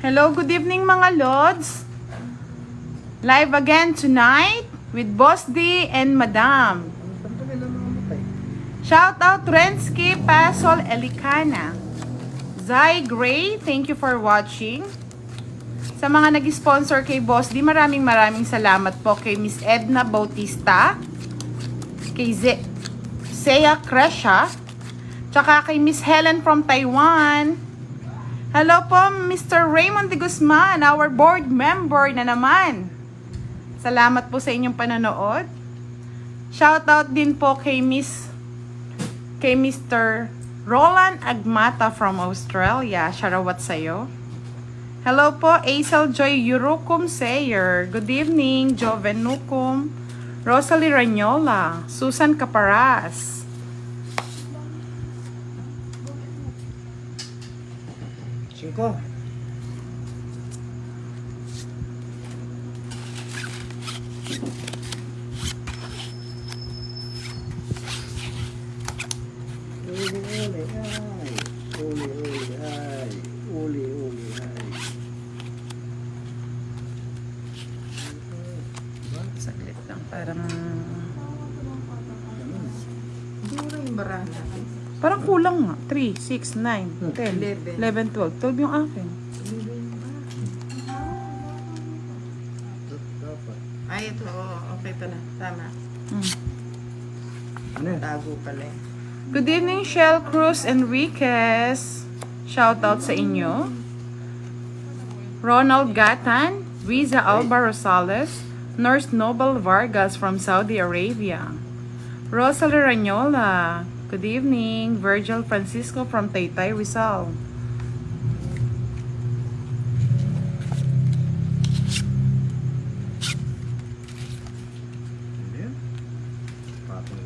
Hello, good evening mga Lods. Live again tonight with Boss D and Madam. Shout out Rensky Pasol Elicana. Zai Gray, thank you for watching. Sa mga nag-sponsor kay Boss D, maraming salamat po kay Miss Edna Bautista, kay Seya Kresha, tsaka kay Miss Helen from Taiwan. Hello po, Mr. Raymond de Guzman, our board member na naman. Salamat po sa inyong panonood. Shout out din po kay Mr. Roland Agmata from Australia. Sharawat sa'yo. Hello po, Aisel Joy Yurukum Sayer. Good evening, Joven Nukum. Rosalie Ranyola. Susan Caparas. Cinco. Saglit lang, parang... Dura yung barahan natin. Parang kulang nga. 3, 6, 9, 10, 11, 12. 12 yung akin. Ay, ito. Okay ito na. Tama. Ano yun? Tago pala eh. Good evening, Shell Cruz Enriquez. Shout out sa inyo. Ronald Gatan, Riza Alba Rosales, Nurse Nobel Vargas from Saudi Arabia. Rosalie Ranyola. Good evening. Virgil Francisco from Taytay, Rizal.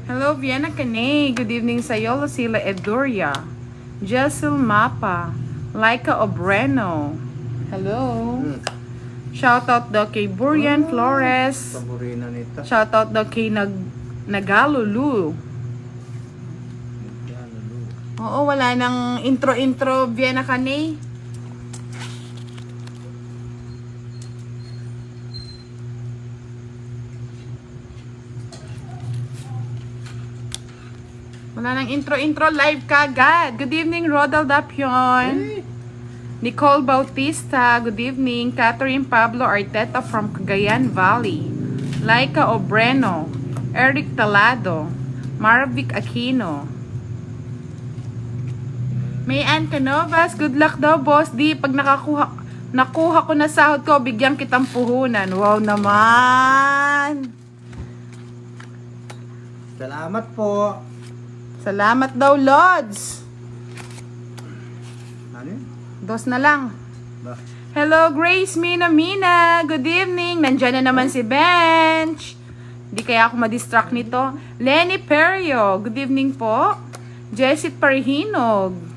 Hello, Vienna Canay. Good evening sa iyo, Lucila Eduria. Jessel Mapa. Laika Obreno. Hello. Shoutout daw kay Burian Flores. Paborina nito. Shoutout daw kay Nagalulu. Oo, wala nang intro, Vienna Canay. Wala nang intro, live kagad. Good evening, Rodal Dapion. Nicole Bautista, good evening. Catherine Pablo Arteta from Cagayan Valley. Laika Obreno. Eric Talado. Marvic Aquino. Mayan Canovas, good luck daw, Boss D. Pag nakuha ko na sahod ko, bigyan kitang puhunan. Wow naman. Salamat po. Salamat daw, Lods. Ano yun? Dos na lang. Ba? Hello, Grace Mina. Good evening. Nandyan na naman si Bench. Hindi kaya ako madistract nito. Lenny Perio. Good evening po. Jessit Parhinog.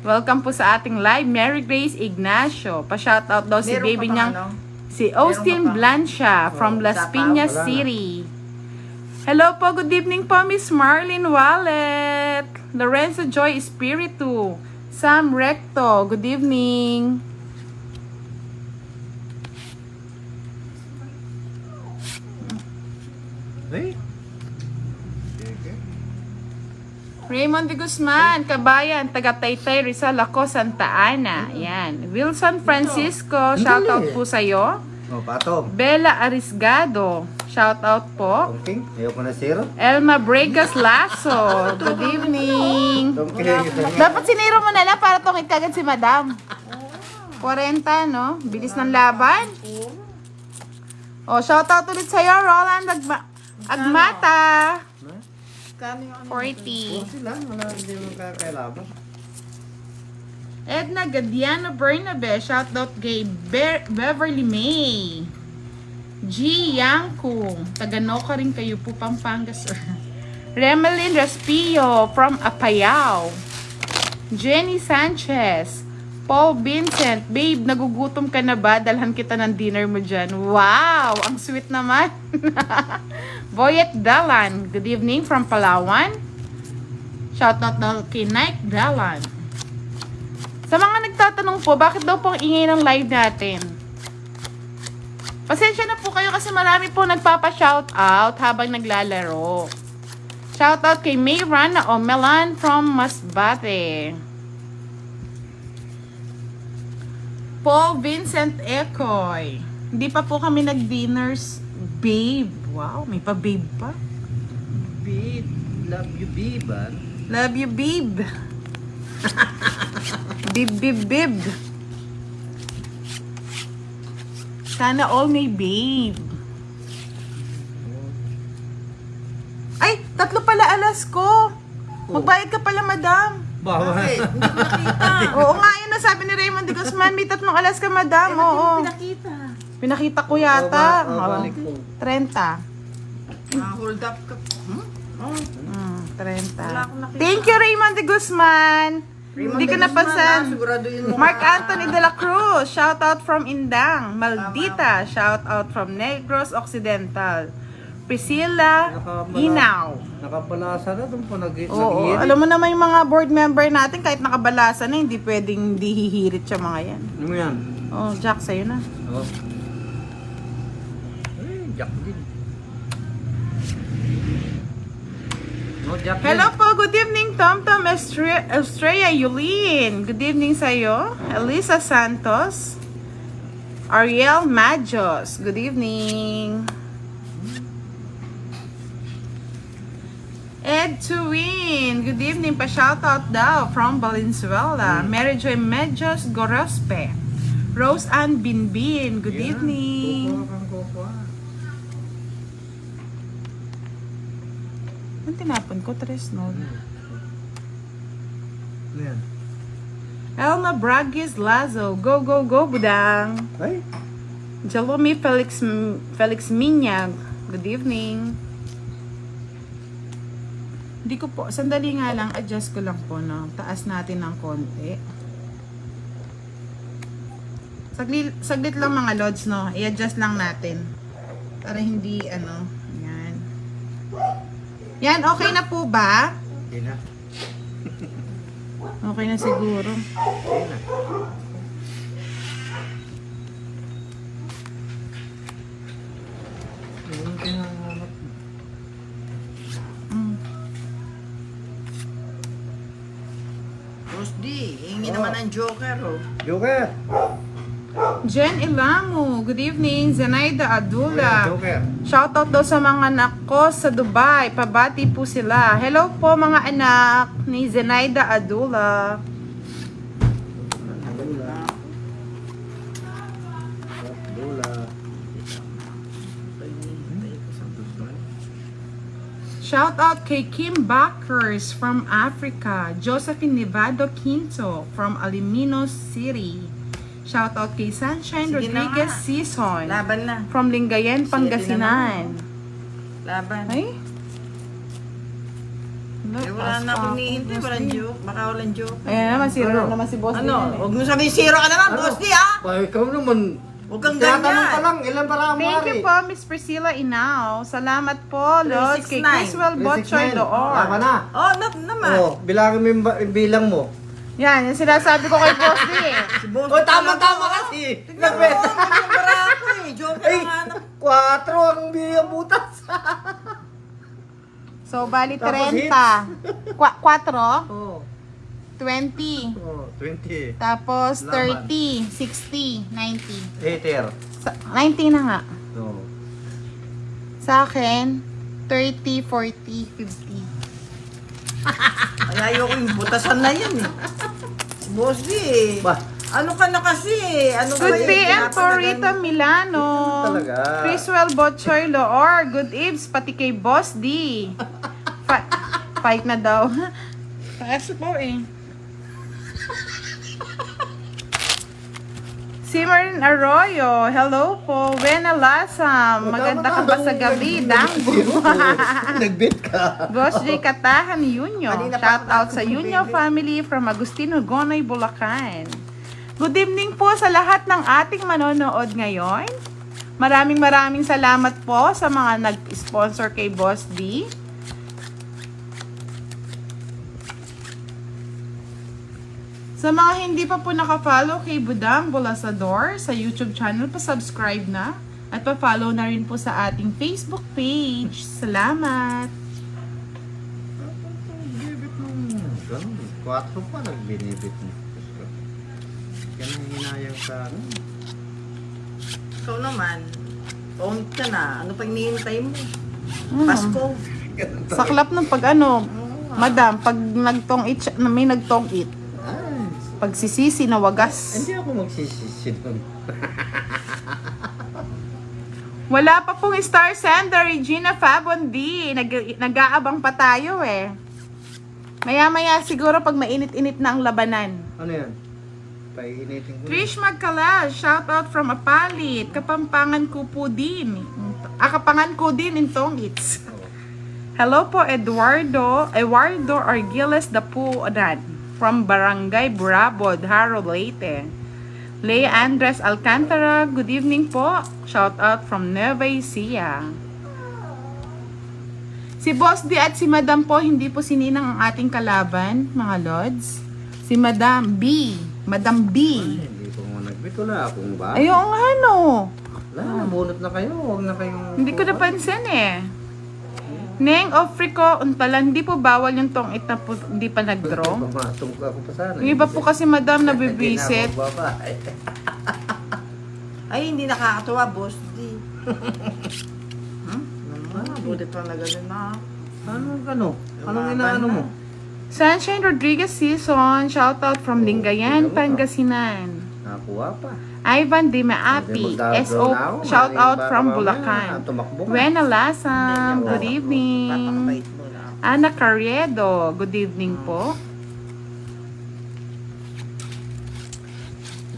Welcome po sa ating live. Mary Grace Ignacio. Pa-shoutout daw si Meron baby pa bang niyang ano? si Austin Meron pa ba? Blancia from Las Tapa? Piñas Wala na. City. Hello po, good evening po, Miss Marlene Wallet. Lorenzo Joy Espiritu. Sam Recto, good evening. Hey? Sige. Raymond de Guzman, Kabayan, taga Taytay, Rizal, ako, Santa Ana. Yan. Wilson Francisco, shoutout po sa'yo. Oh, patong. Bella Arisgado, shoutout po. Tongking? Ayaw ko na zero. Elma Bregas Lasso, good evening. Tongking. Dapat siniro mo na lang para tungit kagad si Madam. 40, no? Bilis ng laban. Oh, shoutout ulit sa'yo, Roland Agmata. Kano yung ano? 40. Sila, wala hindi mo kakailaban. Edna Gadiano Bernabe, shoutout kay Beverly May. G. Yangkung, taga-Noka rin kayo po, Pampanga, sir. Remelin Raspillo from Apayao. Jenny Sanchez. Paul Vincent, babe, nagugutom ka na ba? Dalhan kita ng dinner mo dyan. Wow, ang sweet naman. Boyet Dalan, good evening from Palawan. Shoutout na kay Nike Dalan. Sa mga nagtatanong po, bakit daw po ang ingay ng live natin? Pasensya na po kayo kasi marami po nagpapa-shoutout habang naglalaro. Shoutout kay Mayran na Omelan from Masbate. Paul Vincent Ecoy. Hindi pa po kami nag-dinners. Babe. Wow, may pa-babe pa. Babe, love you, babe. Love you, babe. Bib. Sana all may babe. Ay, 3 pala alas ko. Magbayad ka pala, madam. Bawal. Bakit? Hindi ko nakita. Oo nga, yun ang sabi ni Raymond de Guzman. May 3 alas ka, madam. Ba't Oo. hindi ko pinakita? Pinakita ko yata. Balik ko. 30. Hold up ka. Oh, 30. wala akong nakita. Thank you, Raymond de Guzman. Hindi ko napansin. Sigurado yun mo. Mark Anthony de la Cruz, shout out from Indang. Maldita, shout out from Negros Occidental. Priscilla Inaw. Nakabalasa na doon po Oo, alam mo naman yung mga board member natin, kahit nakabalasa na, hindi pwedeng hindi hihirit siya mga yan. Ano mo yan? Oh, Jack, sa'yo na. Oo. Jack din. No, Jack din. Hello po, good evening, Tom Estrella Yulin. Good evening sa'yo. Elisa Santos. Ariel Majos. Good evening. Ed Tuwin. Good evening. Pa-shoutout daw from Valenzuela. Mary Joy Medjos Gorospe. Rose Ann Binbin. Good evening. Kukuha. Anong tinapon ko? Tres, no? Ano yan? Elma Bragis Lazo. Go, go, go, budang. Ay, Jalome Felix Minyag. Good evening. Hindi ko po, sandali nga lang, adjust ko lang po, no? Taas natin ng konti. Saglit lang mga lods, no? I-adjust lang natin. Para hindi, ano, yan. Yan, okay na po ba? hindi na. Okay na siguro. Hindi na. Yung pinanganap. Mm. Boss D, hingi naman ang Joker, oh. Joker! Jen Ilamo, good evening. Zenaida Adula. Joker! Shoutout daw sa mga anak ko sa Dubai. Pabati po sila. Hello po mga anak ni Zenaida Adula. Dula. Dula. Shoutout kay Kim Backers from Africa. Josephine Nevado Quinto from Aliminos City. Shoutout kay Sunshine Sige na Rodriguez nga. Season Laban na. from Lingayen, Sige, Pangasinan. Laban. Ay? Wala na akong hinihintay. Walang joke. Baka walang joke. Ayan naman, zero Ano? naman si Boss. Ano? din, eh. Huwag mo sabihin zero ka naman, Ano? Boss D, ah! Ay, ikaw naman. Huwag kang Tinatanong ka ganyan. lang, ilan para ang Thank you po, Miss Priscilla Inao. Salamat po, Lord. Kay 369. Criswell Botchoy Loor. Tama na. Oh, naman. Oh, bilangin mo yung bilang mo. Yan, yung sinasabi ko kay Boss D. Si Boss Oh, D tama talaga. kasi. Tignan mo, joker ako eh. Joker Ay, ang hanap. 4 ang biyang butas. So, bali Tapos 30. 4? Oh, 20. oh, 20. Tapos Laban. 30, 60, 90. Hater. 90 na nga. No. Sa akin, 30, 40, 50. Ay, ayoko yung butasan na yan eh. Boss D, Ba, ano ka na kasi? Ano ba Good yan? PM Tinatalagan for Rita mo? Milano. Talaga. Criswell Botchoy Loor. Good eves, pati kay Boss D. Fight na daw. Taas po eh. Simmering Arroyo, hello po. Wena Lasam, maganda ka ba sa gabi? Dangbo. Nagbit ka. Boss J Katahan Yunyo. Kanina Shout pa out ako sa nasa Yunyo baby. family from Agustino Gonoy, Bulacan. Good evening po sa lahat ng ating manonood ngayon. Maraming salamat po sa mga nag-sponsor kay Boss D. Sa mga hindi pa po naka-follow kay Budang Bulasador sa YouTube channel, pa-subscribe na. At pa-follow na rin po sa ating Facebook page. Salamat! Binibit mo. Ganun. 4 pa nagbinibit mo. Yan ang hinayang sa ano. Ikaw naman, paunit ka na. Ano pa hinihintay mo? Ano? Pasko. Saklap ng pag ano, madam, pag nagtong-it, may nagtong-it. Ay, Pagsisisi na wagas. hindi ako magsisisi nun. Wala pa pong star sender, Regina Fabondi. Nag-aabang pa tayo eh. Maya-maya siguro pag mainit-init na ang labanan. Ano yan? Painitin ko. Trish Magkalas, shout out from Apalit. Kapampangan ko po din. Kapangan ko din in Tong-its. Hello po, Eduardo Argiles Dapuadan from Barangay Brabod, Haro, Leyte. Leia Andres Alcantara, good evening po. Shout out from Nueva Ecija. Si Boss D at si Madam po, hindi po sininang ang ating kalaban, mga Lods. Si Madam B. Madam B. Ay, hindi ko nga nagbit. Wala akong ba? Ayun nga no. Wala, bunot na kayo. Huwag na kayong... Hindi ko napansin eh. Neng Ofrico, untalan, hindi po bawal yung tong-it na po, hindi pa nag-draw. Pumatong ako pa sana. Yung iba po kasi madam na Hindi bibisit. na ako babae. Ay, hindi nakakatuwa, boss. Di. Buti pa na gano'n na. Anong inaano mo? Sunshine Rodriguez Season, shout out from Lingayen, Pangasinan. Nakuha pa. Ivan Di Maapi, SO, shout out from Bulacan. Wena Lasam, good evening. Papakabait mo na. Ana Carriedo, good evening po.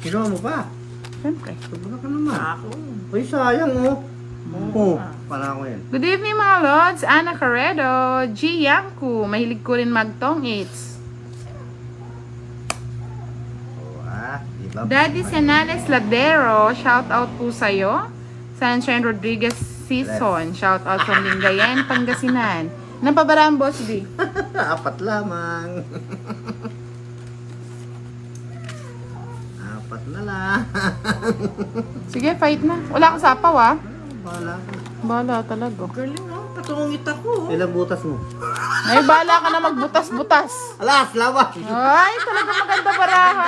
Kinuha mo pa? Siyempre. Sobra ka naman. Ako. Uy, sayang oh. Oo, para ko yan. Good evening mga Lods, Ana Carriedo, G. Yanku, mahilig ko rin mag-tong-its. Diba? Daddy Senales Ladero, shout out po sa'yo. Sunshine Rodriguez Season, shout out from Lingayen, Pangasinan. Napabaraan, Boss D? 4 lamang. 4 na lang. Sige, fight na. Wala kang sapaw, ah. Bahala ka. Bala talaga. Galing, oh. Patungit ako. Ilang butas mo? Ay, bala ka na magbutas-butas. Alas, lawas! Ay, talaga maganda baraha.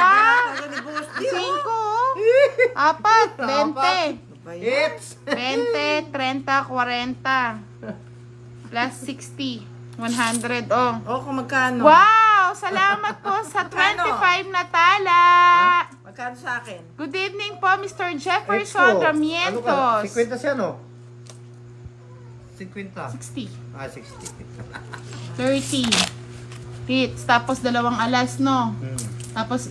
Talaga ni boss. 5. 4. 20. It's! 20, 30, 40. Plus 60. 100, oh. Oh, kung magkano? Wow! Salamat po sa 25 na tala. Magkano sa akin? Good evening po, Mr. Jefferson Ramientos. 50 siya, no? 50. 60. Ah, 60. 30. Hits. Tapos dalawang alas, no? Tapos,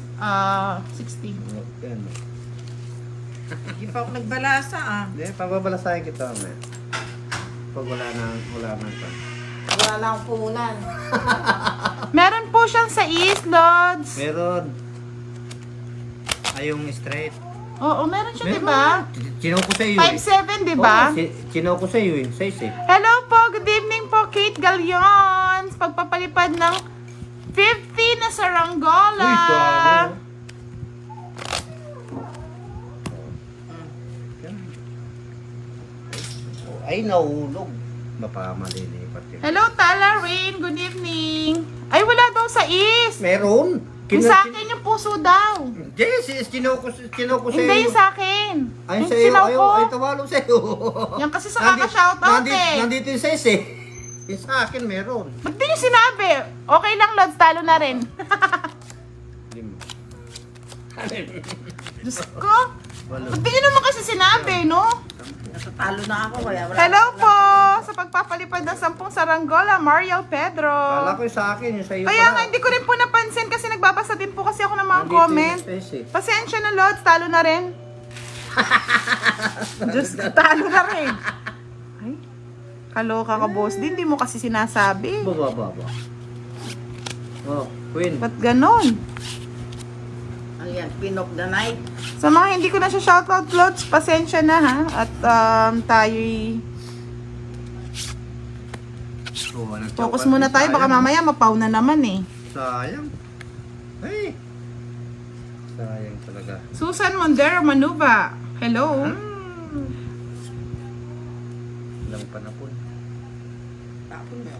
60. Yan. Hindi pa ako nagbalasa, ah. Hindi, pababalasahin kita, may. Pag wala na pa. Wala na akong puhunan. Meron po siyang sa East Lodge. Meron. Ay, yung straight. Oo, meron siya, di ba? Chino ko sa iyo eh. 5'7", di ba? Chino ko sa iyo eh. Size eh. Hello po, good evening po, Kate Galions. Pagpapalipad ng 50 na saranggola. Uy, dami. Ay, nahulog. Mapamalilipat yun. Hello, Tala Rain. Good evening. Ay, wala daw sa East. Meron. Yung sa akin yung puso daw. Yes, chino ko sa iyo. Hindi yung sa akin. Ay, Yung sa iyo. sinaw Ay, ko. ay, tawalo sa iyo. Yan kasi sa kaka-shoutout eh. Nandito yung size eh. Yung sa akin meron. Ba't di nyo sinabi? Okay lang, Lods. Talo na rin. Diyos ko. Ba't di nyo naman kasi sinabi, no? Natatalo na ako. Kaya wala Hello po sa pagpapalipad ng 10 saranggola, Mariel Pedro. Kala ko yung sa akin, yung sa iyo Kaya nga, hindi ko rin po napansin kasi nagbabasa din po kasi ako ng mga comment. Pasensya na, Lods. Talo na rin. Diyos ko, talo na rin. Ay, kaloka ka, boss. Di, hindi mo kasi sinasabi. Baba. Oh, Queen. Ba't ganon? Ano yan? Pin of the night. Sa mga hindi ko na siya shoutout, Lods, pasensya na ha. At tayo'y focus muna tayo. Baka mamaya mapaw na naman eh. Sayang. Ay. Sayang talaga. Susan Mondero Manuba. Hello. Ilang panapon. Tapon mo.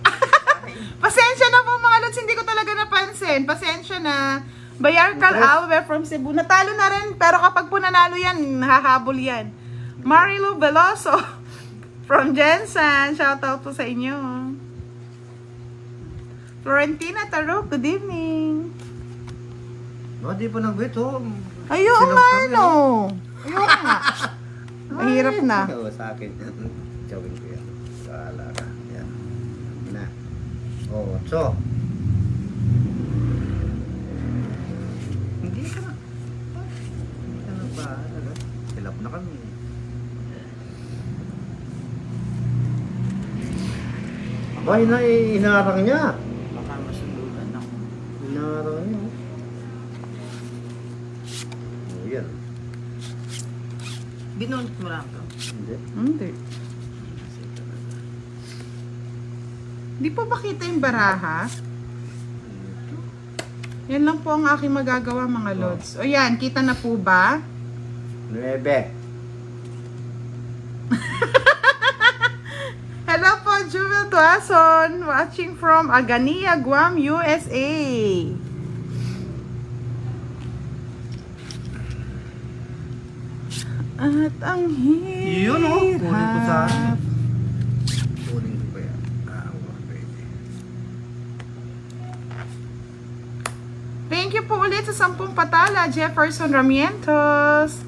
Pasensya na po mga lods, hindi ko talaga napansin. Pasensya na. Bayarkal Alve from Cebu. Natalo na rin, pero kapag po nanalo yan, hahabol yan. Marilu Veloso from Jensen. Shoutout po sa inyo. Florentina Tarok, good evening. No, di pa nag-wait oh. Ayun Sinap nga, kami, no. Ayun nga. Mahirap na. Oo, sa akin. Gawin ko yan. Bahala ka. Yan. Na. Oo, so. Hindi ka na. Hindi ka na ba? Hilap na kami. Ay, na, inarang niya. Baka masundulan ako. Inarang niya. Oh, yan. Binunot mo lang to. Hindi. Hindi. Di po ba kita yung baraha? Yan lang po ang aking magagawa mga lods. O yan, kita na po ba? 9. Hello po, Jubel Tuason, watching from Agania, Guam, USA. At ang hirap. Yun oh, kunin ko sa akin. Kunin ko ba yan? Pwede. Thank you po ulit sa 10 patala, Jefferson Ramientos.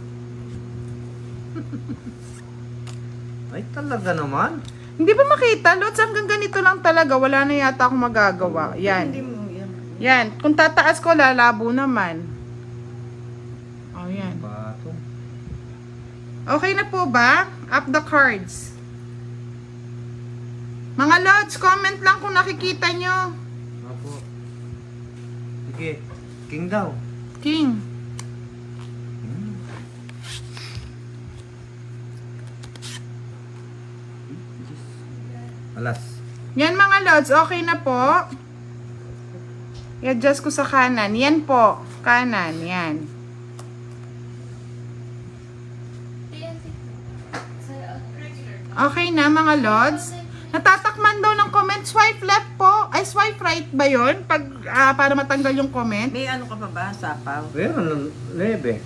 Ay, talaga naman. Hindi ba makita, Lods? Hanggang ganito lang talaga. Wala na yata akong magagawa. Hindi Yan. mo yan. Yan. Kung tataas ko, lalabo naman. Oh, yan. Bato. Okay na po ba? Up the cards. Mga Lods, comment lang kung nakikita nyo. Apo. Sige. King daw. King. Alas. Yan mga Lods, okay na po. I-adjust ko sa kanan. Yan po. Kanan. Yan. Okay na mga Lods. Natatakman daw ng comment. Swipe left po. Ay, swipe right ba yun? Pag, para matanggal yung comment. May ano ka pa ba? Sapaw? Pero, 9.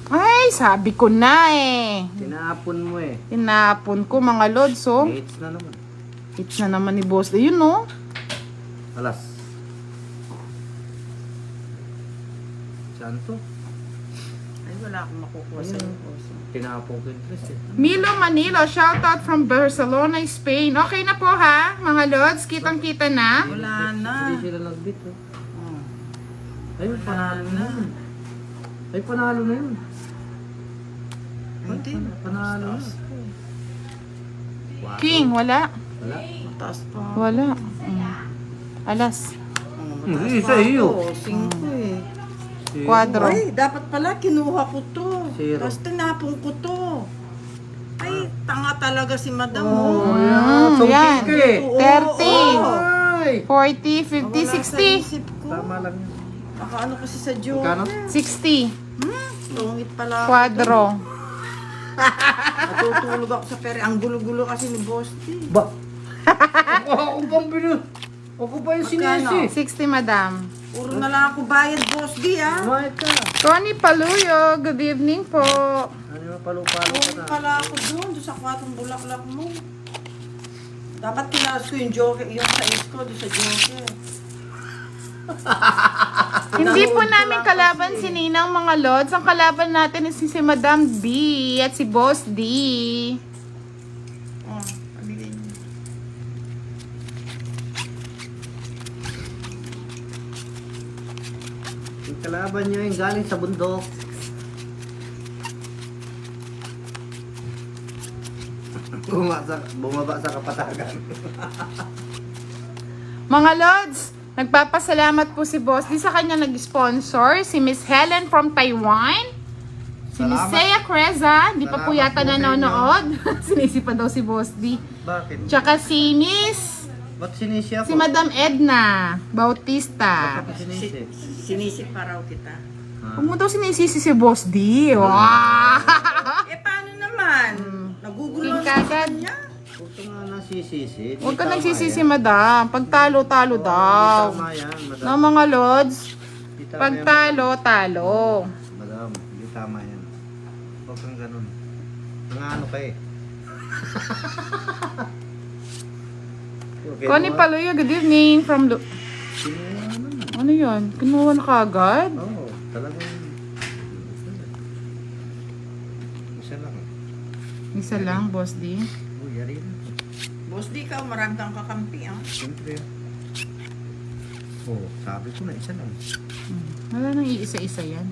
Ay, sabi ko na eh. Tinapon mo eh. Tinapon ko mga Lods, oh. 8 na naman. Hits na naman ni Boss. Ayun, no? Alas. Santo. Ay, wala akong makukuha sa iyo. Tinapon ko yung 3 eh. Milo Manilo, shoutout from Barcelona, Spain. Okay na po ha, mga Lods. Kitang-kita na. Wala na. Hindi sila nagbit oh. Oh. Ay, Wala panalo na. na yun. Ay, panalo na yun. Hindi. Panalo na. King, wala. Wala. Mataas pa. Wala. Alas. Oh, Hindi, mataas sa pa iyo. ako. 5 eh. Quadro. Ay, dapat pala kinuha ko to. Zero. Tapos tinapon ko to. Ay, tanga talaga si madam. Oh, Oh. yan. yan. Tungkit ka eh. Oo, 30. oo. Ay! 40, 50, Wala sa 60. isip ko. Tama lang yun. Baka ano kasi sa joke. Magkano? 60. Tungit pala. ako Quadro. dun. Natutulog ako sa pere. Ang gulo-gulo kasi ni Boss D. Ba? Ako pang binun. Ako pa yung Magkano? sinisi. 60, madam. Puro na lang ako bayad, Boss D, ha? Kumain ka. Tony Paluyo, good evening po. Ano yung palo-palo ka Puro na? pala ako doon sa kwatong bulaklak mo. Dapat tinaas ko yung joker, yung sa ko doon sa joker. Hindi po Nanood ko namin lang kalaban kasi. si Ninang mga Lods. Ang kalaban natin is si Madam B at si Boss D. Oh, pamigay niyo. Yung kalaban nyo yung galing sa bundok. Bumaba sa kapatagan. Mga Lods, nagpapasalamat po si Boss D sa kanya nag-sponsor. Si Miss Helen from Taiwan. Si Miss Salamat. Seiya Creza, di pa po Salamat yata po sa inyo. nanonood. Sinisipa daw si Boss D. Bakit? Tsaka si Miss, Ba't sinisi ako? si Madam Edna Bautista. Bakit sinisi? Sinisip pa raw kita. Ha? Huwag mo daw sinisisi si Boss D. Wow! Eh, paano naman? Naguguluhan King kagad. niya. Huwag ka nga nasisisi. Di Huwag ka tama nagsisisi, yan. madam. Pagtalo-talo Oo, daw. Di tama yan, madam. No, mga lods, Di tama yan, pagtalo, talo. Madam, hindi tama yan. Huwag kang ganun. Nangano ka eh. Okay, Connie diba? Paloyo, good evening from... Sino yan naman? Ano yun? Kinuha na kagad? Oo, talagang... Isa lang. Isa lang, Boss D. Oh, yari na. Boss, di ka, marami kang kakampi, ah. Siyempre. Oh, sabi ko na isa lang. Wala nang iisa-isa yan.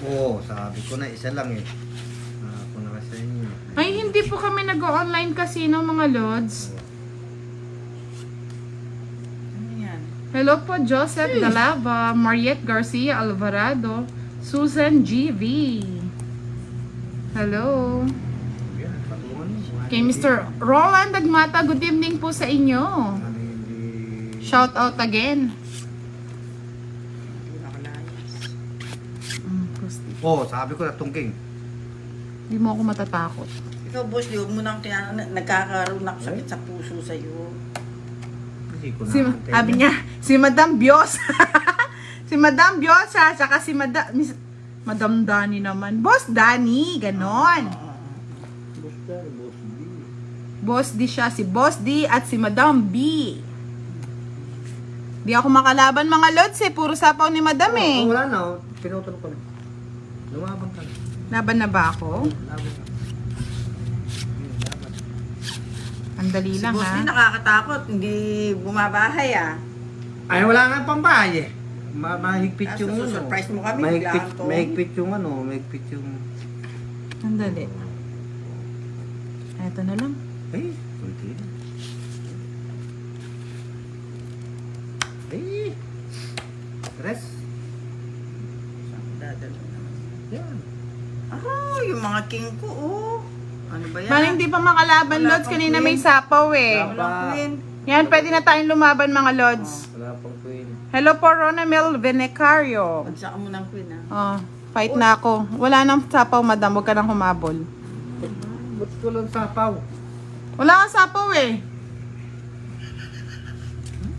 Oo, sabi ko na isa lang eh. Ako na kasi inyo. Ay, hindi po kami nag-online casino, mga lods. Ano yan? Hello po, Joseph Dalava, Mariette Garcia Alvarado, Susan GV. Hello. Yan, patungan mo. Kay Mr. Roland Dagmata, good evening po sa inyo. Ano hindi... Shout out again. Hindi nakalayas. Gusti. Oh, sabi ko na tungking. Hindi mo ako matatakot. Ikaw, boss, di huwag mo nang nagkakaroon ng sakit sa puso sa'yo. Hindi ko na. Sabi niya, si Madam Bios. Si Madam Bios, ha, saka si Madam Dani naman. Boss Dani, ganon. Basta, boss D. Boss D siya, si Boss D at si Madam B. Di ako makalaban mga lods eh, puro sapaw ni Madam eh. Wala na, oh. Pinutol ko na. Lumabang ka na. Laban na ba ako? Laban ka. Laban. Ang dali Si lang boss ha. din nakakatakot, hindi bumabahay, ah. Ay, wala nga pambahay eh. Mahigpit Kaso yung ano. susurprise mo kami, Mahigpit, biglaan to. mahigpit yung ano, mahigpit yung... Ang dali. Eto na lang. Ay, kunti na. Ay, rest. Dadalo naman. Yan. Yung mga king ko, oh. Ano ba yan? Maling di pa makalaban Wala lods, pang kanina queen. may sapaw eh. Walang queen. Yan, pwede na tayong lumaban mga lods. Wala pang queen. Hello po, Ronamel Venecario. Pagsa mo ng queen, ah. Oh, fight na ako. Wala nang sapaw, madam. Huwag ka nang humabol. Ba't ko lang sapaw? Wala kang sapaw eh.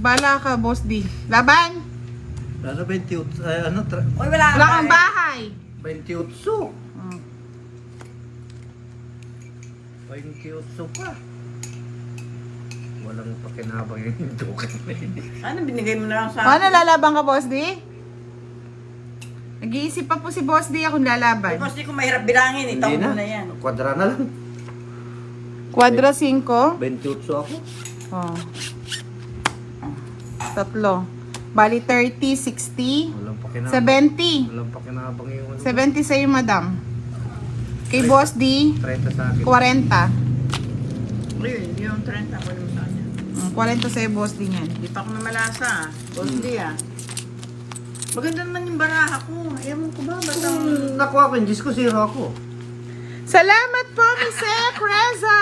Bala ka, Boss D. Laban! Ano 28? Ay, ano? Uy, wala Wala kang bahay. 28. Oh. 28 pa. Walang pakinabang yung dukan na yun. Ano, binigay mo na lang sa Paano lalaban ka, Boss D? Nag-iisip pa po si Boss D akong lalaban. Boss, di ko mahirap bilangin, itaw mo na yan. Kwadra na lang. Quadra 5. 28 ako. Oh. Tatlo. Bali 30, 60, Walang pakinabang. 70. Walang pakinabang yung ano. 70 sa'yo, madam. Kay Boss D, 30 sa akin. 40. Ayun, yung 30 ko yung sa kanya. 40 sa'yo, Boss D niyan. Di pa ako namalasa, ah. Boss, di, ah. Maganda naman yung baraha ko. Ewan ko ba, ba't ang... Kung nakuha ko yung Diyos ko, zero ako. Salamat po, Miss Reza!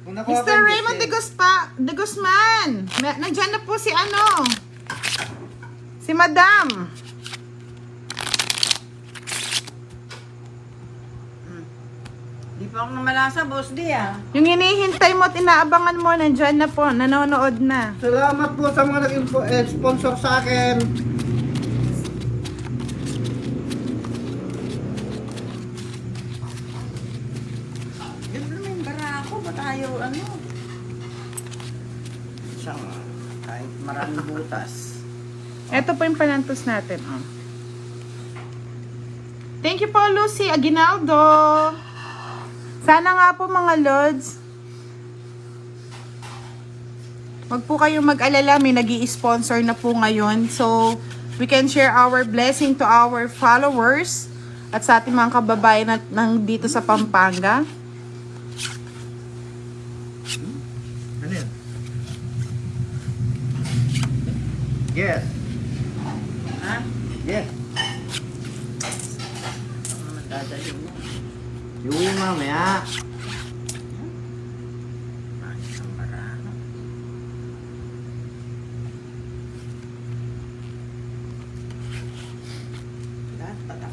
Kung nakuha ko Mr. yung Raymond Diyos, de Guzman. Nandiyan na po si ano. Si Madam. Di pa ako namalasa, boss, di, ah. Yung hinihintay mo at inaabangan mo, nandiyan na po. Nanonood na. Salamat po sa mga nag-sponsor sa akin. Yun naman yung baraha ko. Ba't tayo, ano? Siyang, kahit maraming butas. Ito po yung panantos natin. Oh. Thank you po, Lucy Aguinaldo. Sana nga po mga Lods, wag po kayong mag-alala, may nag-i-sponsor na po ngayon. So, we can share our blessing to our followers at sa ating mga kababayan na dito sa Pampanga. Ano yan? Yes. Ha? Yes. Ano naman dadalhin mo? Yung mamaya. Bakit ang baraha?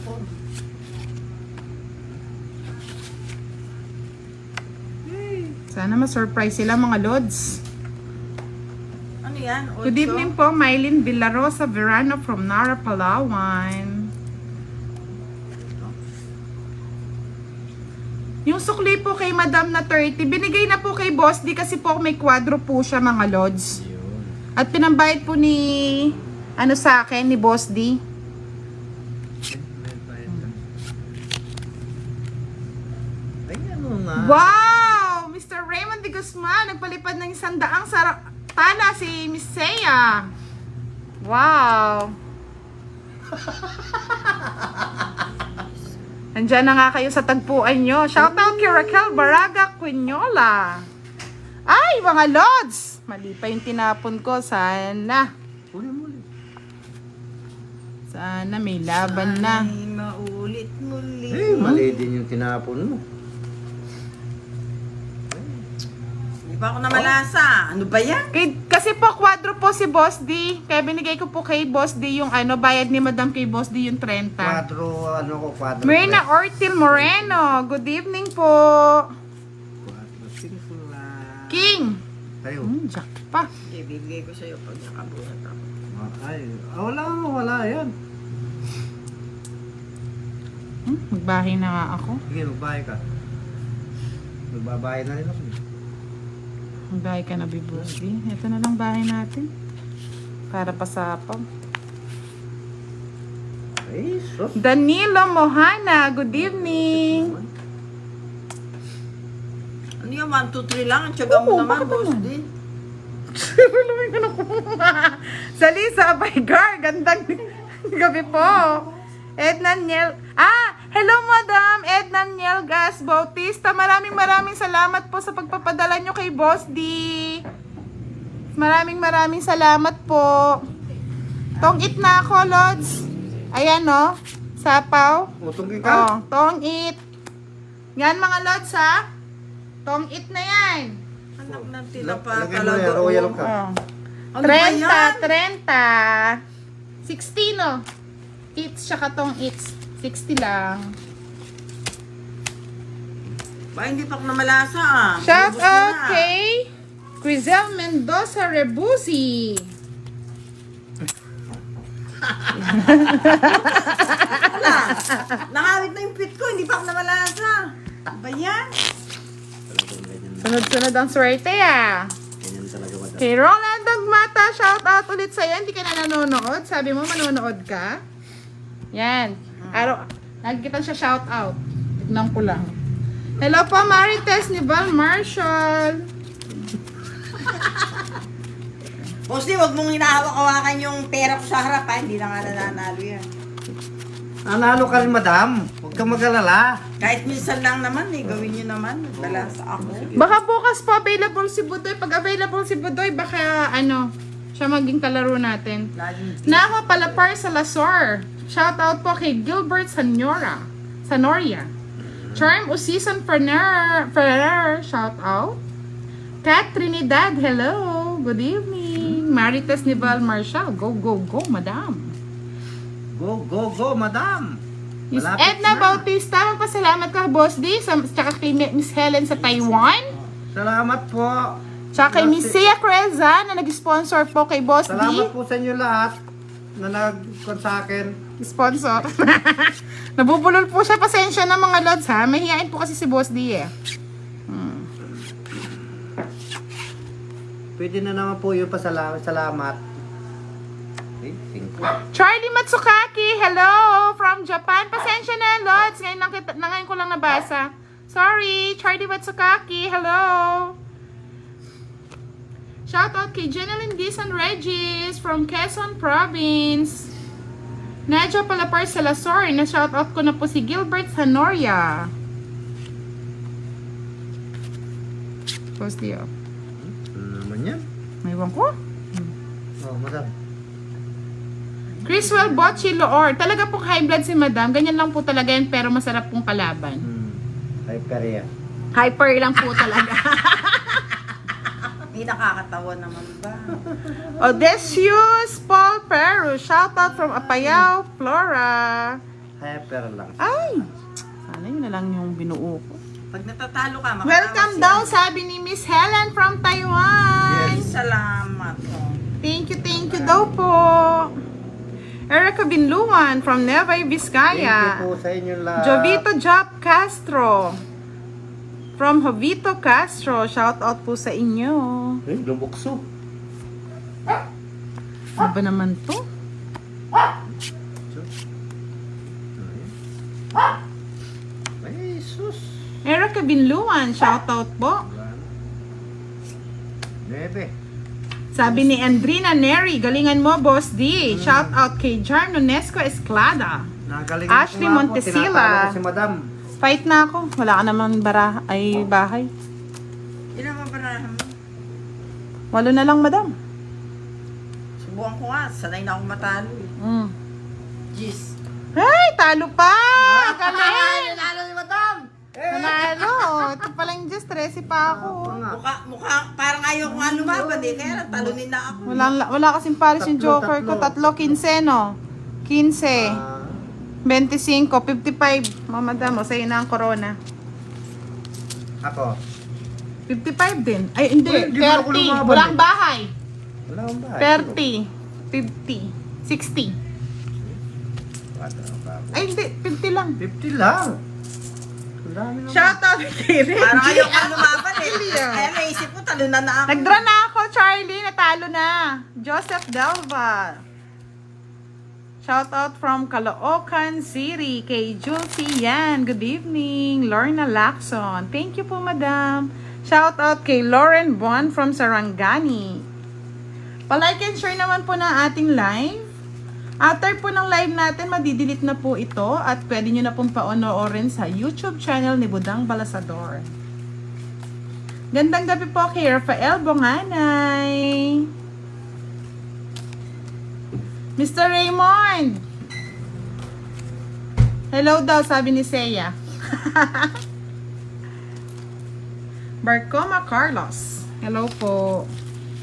kahapon. Sana ma-surprise sila mga lods. Ano yan? Good evening po, Mylene Villarosa Verano from Nara, Palawan. Yung sukli po kay Madam na 30, binigay na po kay Boss D kasi po may kwadro po siya mga lods. Yun. At pinambayad po ni, ano sa akin, ni Boss D. Ay, ano na. Wow! Mr. Raymond de Guzman, nagpalipad ng 100 sa tala si Miss Seiya. Wow! Andyan na nga kayo sa tagpuan nyo. Shoutout kay Raquel Baraga Quinola. Ay, mga lods! Mali pa yung tinapon ko. Sana. Muli. Sana may laban na. Ay, maulit muli. Eh, mali din yung tinapon mo. Hindi pa ako namalasa. Ano ba yan? Kasi po, kwadro po si Boss D. Kaya binigay ko po kay Boss D yung bayad ni Madam kay Boss D yung 30. Quadro. Myrna Ortil Moreno, good evening po. Quadro, singkula. King. Tayo. Jack pa. Okay, bibigay ko sa'yo pag nakabuhat ako. Ay, wala yan. Magbahay na nga ako. Sige, magbahay ka. Magbabahay na rin ako. Magbahay ka na, Boss D. Ito na lang bahay natin. Para pasapaw. Ay, sos. Danilo Mohana, good evening. Ano yan? 1, 2, 3 lang. Ang tiyaga mo Oo, naman, bakit boss naman? din. Luming ka na ko. Salisa Baygar, gandang gabi po. Edna Niel. Hello Madam Edna Niel Gas Bautista. Maraming salamat po sa pagpapadala nyo kay Boss D. Maraming salamat po. Tong-it na ako, Lods. Ayan, no? Sapaw. Utungin ka? Tong-it. Yan, mga Lods, ha? Tong-it na yan. Anak ng tinapa Lagyan mo yan, royal ka. Ano ba yan? 30. 60, no? Eats, tsaka tong-its. 60 lang. Ba, hindi pa ako namalasa Shout Ubus na out na. kay Crizel Mendoza Rebuzi. Wala. Nakawit na yung pit ko, hindi pa ako namalasa. Ba yan? Talagang ganyan. Sunod-sunod ang swerte, ah. Ganyan talaga, madam. Kay Roland Dagmata, shout out ulit sa'yo. Hindi ka na nanonood. Sabi mo, manonood ka? Yan. Lagi kita siya shout out. Tignan ko lang. Hello po, Marites ni Val Marshall. Boss di, wag mong hinahawak-hawakan yung pera ko sa harap, ha? Hindi na nga nananalo yan. Nanalo ka rin, madam. Huwag kang mag-alala. Kahit minsan lang naman, gawin nyo naman. Balasa ako. Baka bukas po available si Budoy. Pag available si Budoy, baka siya maging kalaro natin. Laging Nako Palapar Salazar. Shout out po kay Gilbert Sanoria. Charm Usisan Ferrer, shout out. Kat Trinidad, hello. Good evening. Marites Nival Marshall, go, madam. Go, madam. Miss Malapit Edna na. Bautista, magpasalamat ka, Boss D. Tsaka kay Miss Helen sa Taiwan. Salamat po. Tsaka kay Miss Sia Creza na nag-sponsor po kay Boss D. Salamat po sa inyo lahat na nag-con sa akin. Sponsor. Nabubulol po siya. Pasensya na mga lods, ha. Mahihain po kasi si Boss D, eh. Pwede na naman po yung salamat. Okay, thank you. Charlie Matsukaki, hello from Japan. Pasensya na, lods. Ngayon ko lang nabasa. Sorry, Charlie Matsukaki, hello. Shoutout kay Jeneline Gisan Regis from Quezon Province. Nadja Palapar Salazar, na-shoutout ko na po si Gilbert Sanoria. Post niyo. Ano naman yan? Mayroon ko. Oh, madam. Criswell Bocci Loor. Talaga pong high blood si Madam. Ganyan lang po talaga yan, pero masarap pong kalaban. Hyper yan. Hyper lang po talaga. May nakakatawa naman ba? Odessius Paul Peru. Shout out from Apayao, Flora. Hyper lang. Ay! Sana yun na lang yung binuo ko. Pag natatalo ka, makatama Welcome sila. daw, sabi ni Miss Helen from Taiwan. Yes. Salamat. Oh. Thank you daw po. Erica Binluan from Nueva Thank you Vizcaya. po sa inyo lahat. Jovito Job Castro from Jovito Castro. Shout out po sa inyo. Ay, lumukso. Ano ba naman to? Ay, sus. Erica Binluan, shout out po. Wala na. Bebe. Sabi ni Andrina Neri, galingan mo, Boss D. Shout out kay Jar Nonesco Esclada. Nagaling Ashley ko nga po, Montesila. tinatalo ko si Madam. Fight na ako. Wala ka naman bahay. Ilan ba barahan mo? 8 na lang, madam. Subukan ko nga. Sanay na akong matalo. Mm. Jeez. Ay, talo pa! Galing! Nanalo ni Madam! Nanalo! Ito palang Diyos, 13 pa ako. Mukha, parang ayaw ko nga lumaban eh. Kaya lang talunin na ako. Wala kasing pares yung joker ko. Tatlo. 15, no? 15, Ah, 25, 55. Madam, o sa'yo na ang corona. ako. 55 din. Ay, hindi. Well, di ba ako 30. lumaban Walang eh? bahay. Wala akong bahay. 30. 50. 60. Ay, hindi. 50 lang. 50 lang. Ang dami naman. Shout out kay Reggie. Parang ayaw ko lumaban eh. Aurelia. Kaya naisip ko, talunan na ako. Nag-draw na ako, Charlie. Natalo na. Joseph Delva. Shout out from Caloocan City kay Julcie Yan. Good evening. Lorna Lacson. Thank you po, madam. Shout out kay Lauren Buan from Sarangani. Pa-like and share naman po ng ating live. After po ng live natin, madidelete na po ito at pwede nyo na pong paonoorin sa YouTube channel ni Budang Balasador. Gandang gabi po kay Rafael Bonganay. Mr. Raymond! Hello daw, sabi ni Seiya. Barcoma Carlos. Hello po.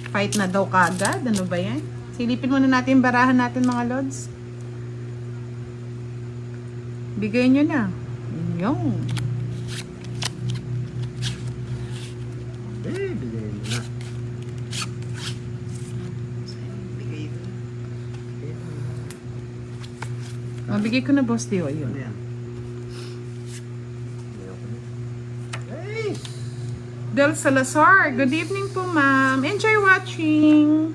Fight na daw kagad. Ano ba yan? Silipin muna natin barahan natin mga lods. Bigay nyo na. Yung. Bigay mo na. Bigay ko. Mabigay ko na, boss Dio. Ano Yun. yan? Ayoko na. Ay! Del Salazar. Good evening po, ma'am. Enjoy watching.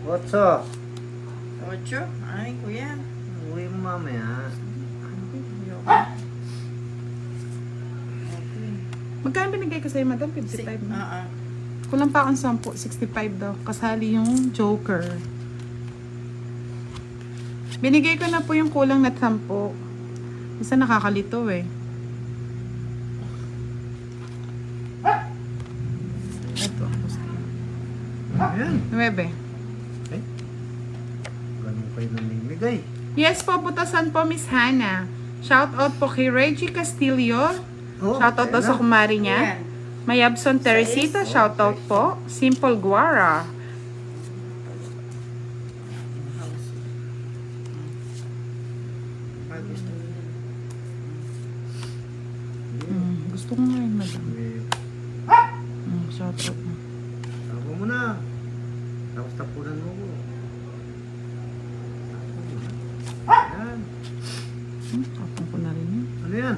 What's up? Ocho? Ay, kuya. Uwi mo mamaya. Magkano binigay ko sa'yo, madam? 55 na. Kulang pa akong 10. 65 daw. Kasali yung joker. Binigay ko na po yung kulang na 10. Isa nakakalito eh. Ito. Ayan. 9. Ay. Ganun kayo namimigay. Yes po, butasan po, Miss Hannah. Shout out po kay Reggie Castillo. Oh, Shout out daw sa kumari niya. Ayan. Mayabson Teresita, shout out po. Simple Guara. Gusto ko nga yun, madam. Shout out. Tapo mo na. Tapos tapunan mo ko. Ayan. Tapong ko na rin yun. Ano yan?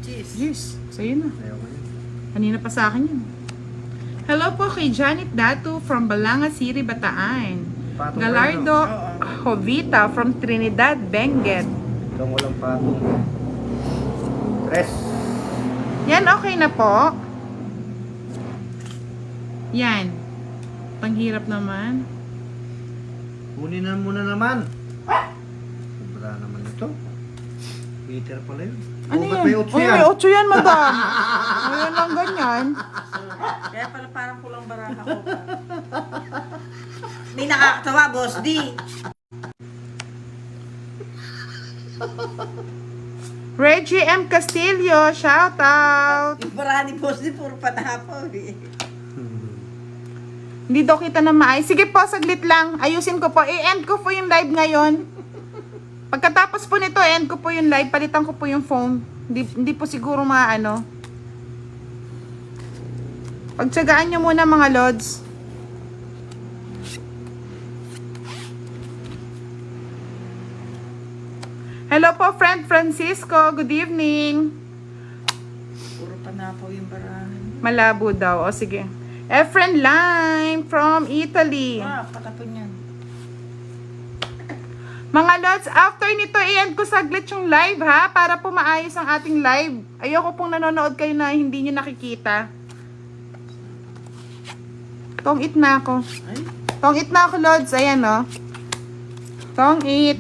Jeez. Yes, sa'yo na. Ayaw ko yan. Kanina pa sa akin yun. Hello po kay Janet Datu from Balanga City, Bataan. Patong Galardo Oo. Jovita from Trinidad, Benguet. Itong walang patong. Tres. Yan, okay na po. Yan. Panghirap naman. Kunin na muna naman. Sobra naman ito. Peter pala yun. Ano Oh, ba't yan? may utso Uy, yan? may 8 yan, madam. Ngayon lang ganyan. Kaya pala parang kulang baraha ko. May nakakatawa, Boss D. Reggie M. Castillo, shout out. Yung baraha ni Boss D, puro panahapaw eh. Hindi daw kita na maayos. Sige po, saglit lang. Ayusin ko po. I-end ko po yung live ngayon. Pagkatapos po nito, end ko po yung live, palitan ko po yung phone. Hindi po siguro maano. Pagtsagaan nyo muna mga lods. Hello po, friend Francisco. Good evening. Puro panapaw yung barahan. Malabo daw. O sige. Efren Lime from Italy. Patapon yan. Mga lods, after nito, i-end ko saglit yung live ha, para po maayos ang ating live. Ayoko pong nanonood kayo na hindi nyo nakikita. Tong-it na ako. Ay, Tong-it na ako, lods. Ayan, o. Tong-it.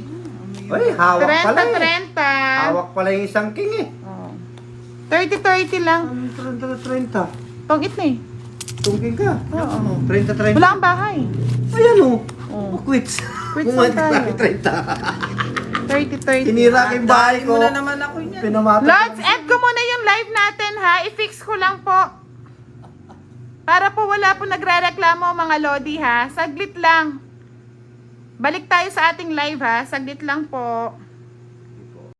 Uy, hawak pala eh. 30-30. Hawak pala yung isang king eh. Oh. 30-30 lang. 30-30. Tong-it na eh. Tungking ka. Oo. 30-30. Wala kang bahay. Ayan o. Oh. Quits. Quits Bumalik na tayo. tayo 30-30. Tinira ko yung bahay dahil ko. mo na naman ako yan. Pinamata. Lods, end ko muna yung live natin ha. I-fix ko lang po. Para po wala po nagre-reklamo mga lodi ha. Saglit lang. Balik tayo sa ating live ha. Saglit lang po.